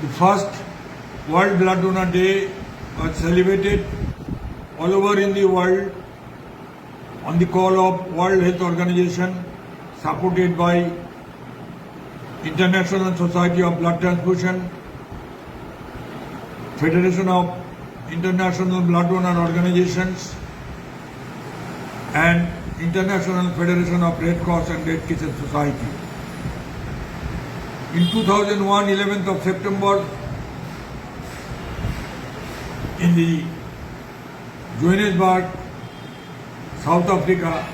The first World Blood Donor Day was celebrated all over in the world on the call of World Health Organization, supported by International Society of Blood Transfusion, Federation of International Blood Donor Organizations, and International Federation of Red Cross and Red Crescent Society. In 2001, 11th of September, in the Johannesburg, South Africa,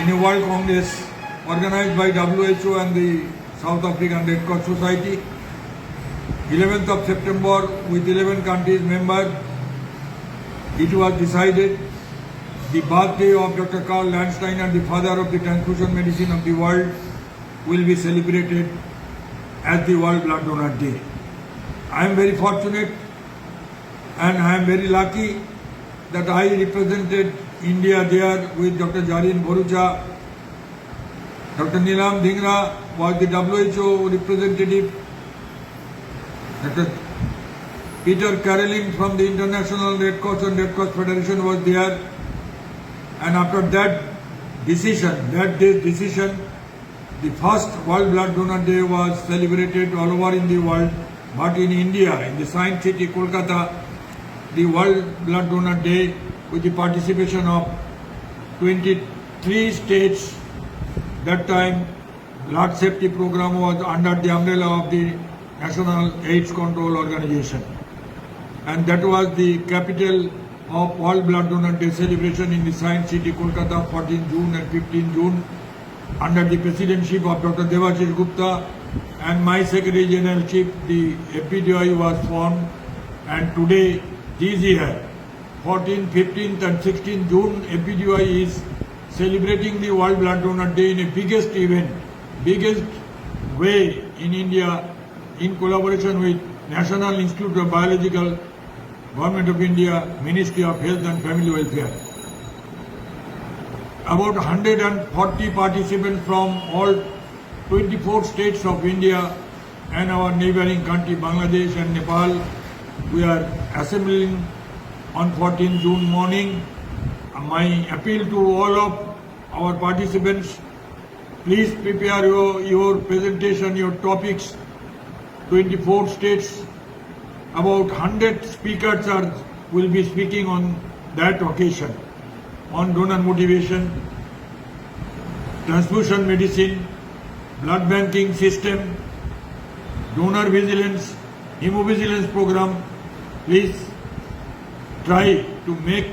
in a World Congress organized by WHO and the South African Red Cross Society, 11th of September, with 11 countries members, it was decided the birthday of Dr. Karl Landsteiner, the father of the transfusion medicine of the world, will be celebrated as the World Blood Donor Day. I am very fortunate and I am very lucky that I represented India there with Dr. Jarin Bharucha. Dr. Neelam Dhingra was the WHO representative. Dr. Peter Caroline from the International Red Cross and Red Cross Federation was there. And after that day's decision, the first World Blood Donor Day was celebrated all over in the world. But in India, in the Science City, Kolkata, the World Blood Donor Day, with the participation of 23 states, that time blood safety program was under the umbrella of the National AIDS Control Organization. And that was the capital of World Blood Donor Day celebration in the Science City, Kolkata, 14 June and 15 June, under the presidency of Dr. Devashish Gupta and my Secretary General Chief. The FBDOI was formed, and today, this year, 14th, 15th and 16th June, FBDOI is celebrating the World Blood Donor Day in a biggest event, biggest way in India, in collaboration with National Institute of Biological, Government of India, Ministry of Health and Family Welfare. About 140 participants from all 24 states of India and our neighboring country Bangladesh and Nepal. We are assembling on 14 June morning. My appeal to all of our participants, please prepare your presentation, your topics. 24 states, about 100 speakers will be speaking on that occasion, on donor motivation, transfusion medicine, blood banking system, donor vigilance, hemovigilance program. Please try to make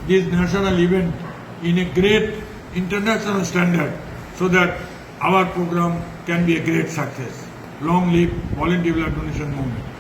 this national event in a great international standard so that our program can be a great success. Long live Voluntary Blood Donation Movement.